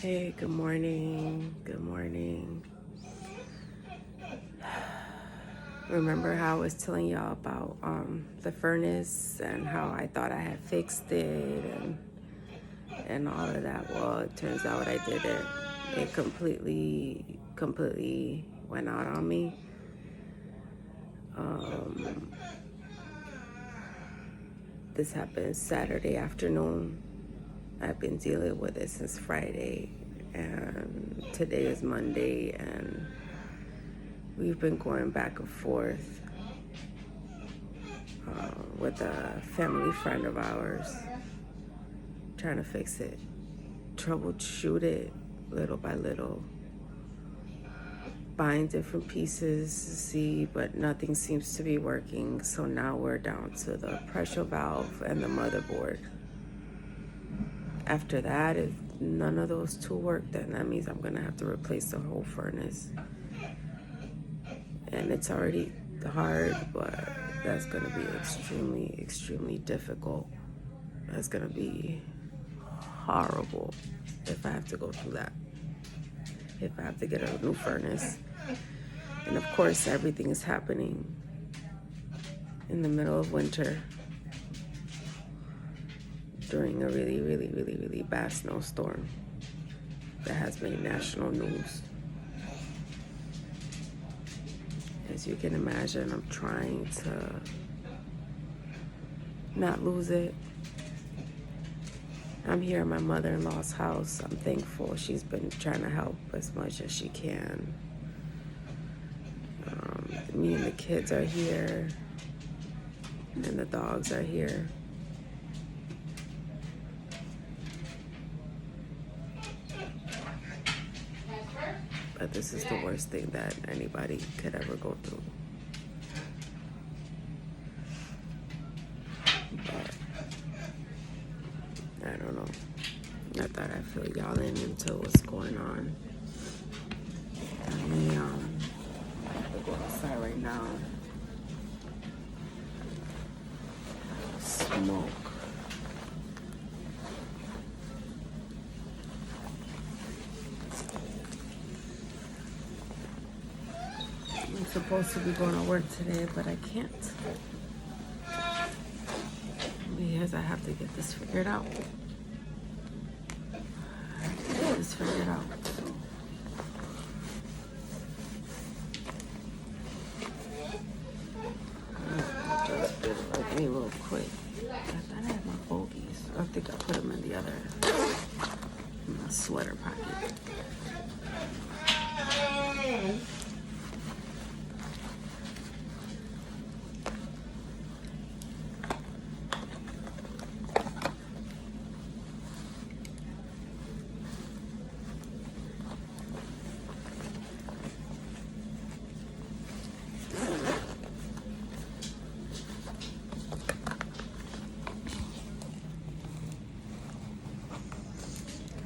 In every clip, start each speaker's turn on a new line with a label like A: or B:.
A: Hey, good morning. Good morning. Remember how I was telling y'all about the furnace and how I thought I had fixed it and all of that? Well, it turns out I didn't. It completely went out on me. This happened Saturday afternoon. I've been dealing with it since Friday, and today is Monday, and we've been going back and forth with a family friend of ours, trying to fix it, troubleshoot it little by little, buying different pieces to see, but nothing seems to be working. So now we're down to the pressure valve and the motherboard. After that, if none of those two work, then that means I'm gonna have to replace the whole furnace. And it's already hard, but that's gonna be extremely difficult. That's gonna be horrible if I have to go through that. If I have to get a new furnace. And of course, everything is happening in the middle of winter during a really bad snowstorm that has made national news. As you can imagine, I'm trying to not lose it. I'm here at my mother-in-law's house. I'm thankful. She's been trying to help as much as she can. Me and the kids are here, and the dogs are here. But this is the worst thing that anybody could ever go through. But I don't know. I thought I'd fill y'all in into what's going on. I may go outside right now. Smoke. I'm supposed to be going to work today, but I can't. Because I have to get this figured out. Get this figured out. Just did it with me real quick. I thought I had my bogies. I think I put them in the other, in my sweater pocket.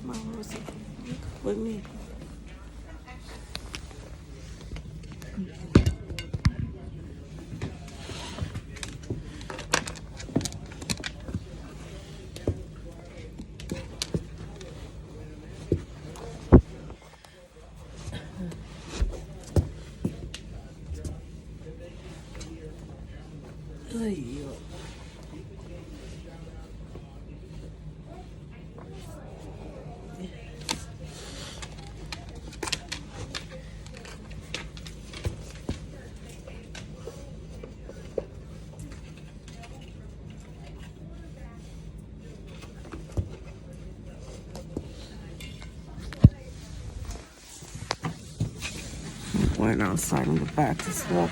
A: Come on, Rosie. With me. Went outside in the back to smoke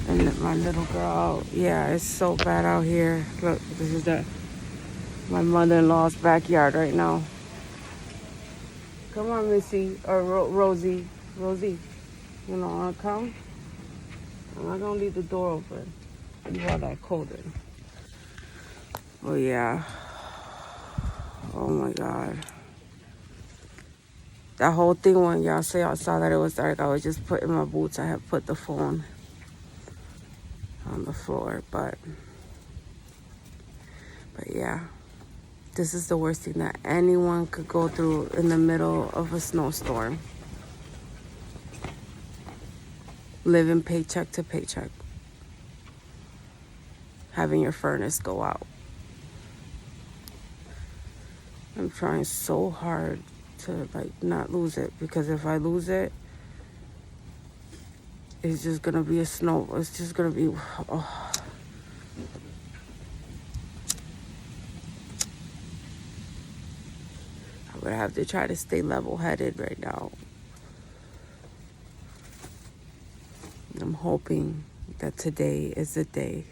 A: and let my little girl out. Yeah, it's so bad out here. Look, this is my mother-in-law's backyard right now. Come on, Missy, or Rosie. Rosie, you know, wanna come? I'm not gonna leave the door open. You are that cold in. Oh yeah. Oh my God. That whole thing when y'all say I saw that it was dark, I was just putting my boots. I had put the phone on the floor, but yeah. This is the worst thing that anyone could go through in the middle of a snowstorm. Living paycheck to paycheck. Having your furnace go out. I'm trying so hard to not lose it, because if I lose it, it's just gonna be it's just gonna be, oh. I would have to try to stay level-headed right now. I'm hoping that today is the day,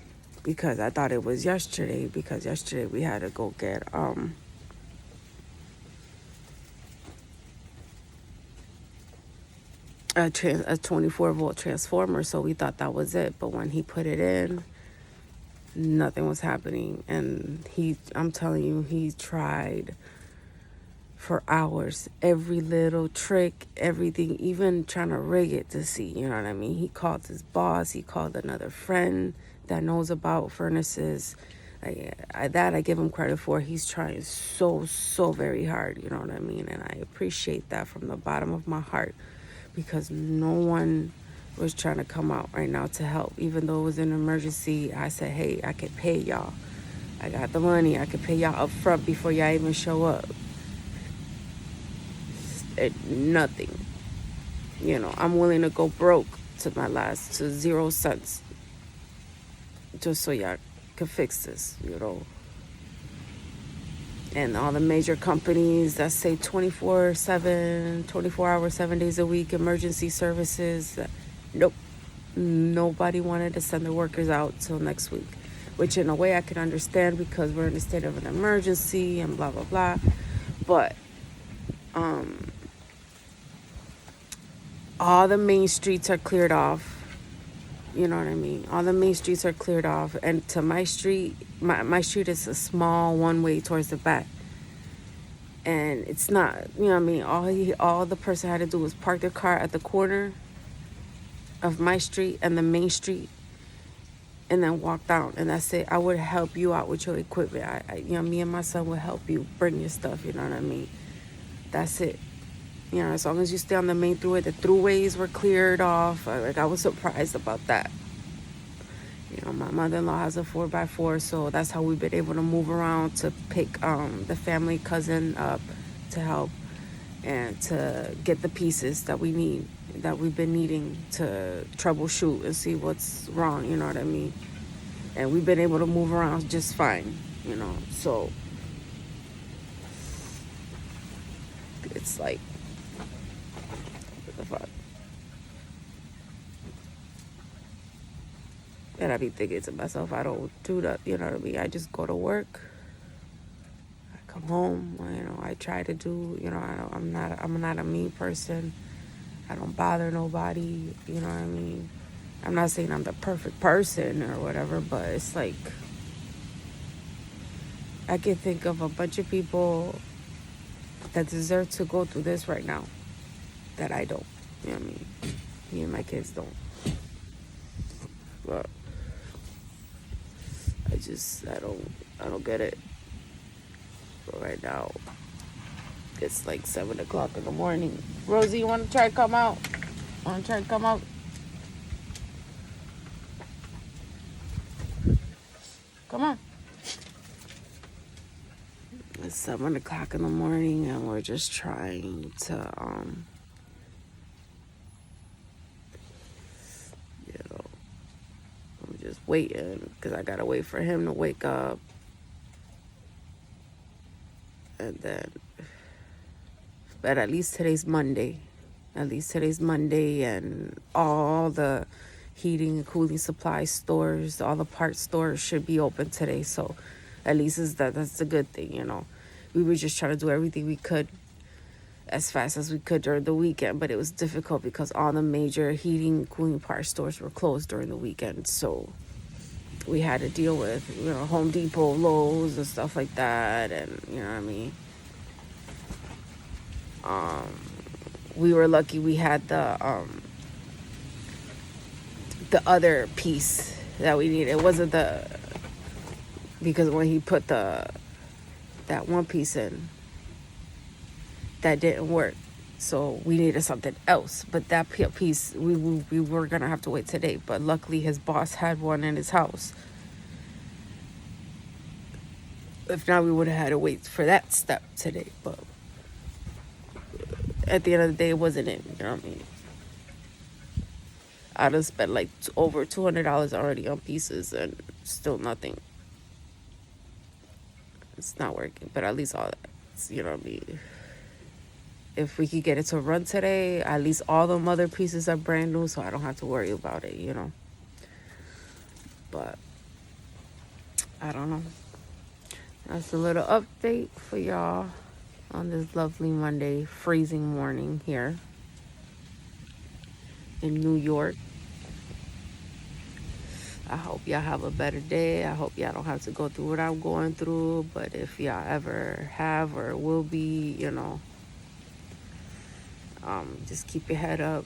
A: because I thought it was yesterday, because yesterday we had to go get a 24-volt transformer, so we thought that was it. But when he put it in, nothing was happening. And I'm telling you, he tried for hours, every little trick, everything, even trying to rig it to see, you know what I mean? He called his boss, he called another friend that knows about furnaces. I give him credit for. He's trying so very hard, you know what I mean? And I appreciate that from the bottom of my heart, because no one was trying to come out right now to help. Even though it was an emergency, I said, hey, I could pay y'all. I got the money. I could pay y'all up front before y'all even show up. Nothing. You know, I'm willing to go broke to 0 cents, just so y'all can fix this, you know. And all the major companies that say 24/7, 24 hours, 7 days a week, emergency services, nope. Nobody wanted to send their workers out till next week, which in a way I can understand, because we're in a state of an emergency and blah, blah, blah. But, all the main streets are cleared off. You know what I mean? All the main streets are cleared off. And to my street, my street is a small one-way towards the back. And it's not, you know what I mean? All the person had to do was park their car at the corner of my street and the main street, and then walk down. And that's it. I would help you out with your equipment. Me and my son would help you bring your stuff. You know what I mean? That's it. You know, as long as you stay on the main throughway, the throughways were cleared off. I was surprised about that. You know, my mother-in-law has a 4x4, so that's how we've been able to move around to pick the family cousin up to help and to get the pieces that we need, that we've been needing to troubleshoot and see what's wrong, you know what I mean? And we've been able to move around just fine, you know, so it's like, what the fuck? And I be thinking to myself, I don't do that, you know what I mean? I just go to work, I come home, you know, I try to do, you know, I'm not a mean person. I don't bother nobody, you know what I mean? I'm not saying I'm the perfect person or whatever, but it's like, I can think of a bunch of people that deserve to go through this right now that I don't, you know what I mean? Me and my kids don't. But I don't get it. But right now, it's like 7 o'clock in the morning. Rosie, you want to try to come out? Want to try to come out? Come on. It's 7 o'clock in the morning, and we're just trying to, you know, I'm just waiting, because I gotta wait for him to wake up. And then, but at least today's Monday. And all the heating and cooling supply stores, all the parts stores should be open today. So at least that's a good thing, you know. We were just trying to do everything we could as fast as we could during the weekend, but it was difficult because all the major heating and cooling part stores were closed during the weekend. So we had to deal with, you know, Home Depot, Lowe's, and stuff like that. And, you know what I mean? We were lucky we had the other piece that we needed. It wasn't because when he put the that one piece in that didn't work. So we needed something else. But that piece, we were going to have to wait today. But luckily his boss had one in his house. If not, we would have had to wait for that step today. But at the end of the day, it wasn't it. You know what I mean? I'd have spent like over $200 already on pieces and still nothing. It's not working. But at least all that, you know what I mean? If we could get it to run today, at least all the other pieces are brand new, so I don't have to worry about it, you know. But I don't know. That's a little update for y'all on this lovely Monday, freezing morning here in New York. I hope y'all have a better day. I hope y'all don't have to go through what I'm going through. But if y'all ever have or will be, you know, just keep your head up.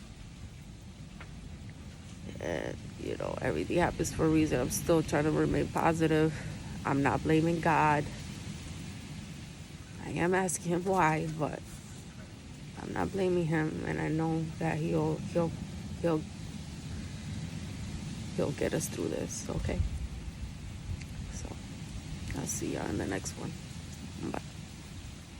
A: And, you know, everything happens for a reason. I'm still trying to remain positive. I'm not blaming God. I am asking him why, but I'm not blaming him. And I know that he'll get us through this, okay? So I'll see y'all in the next one. Bye.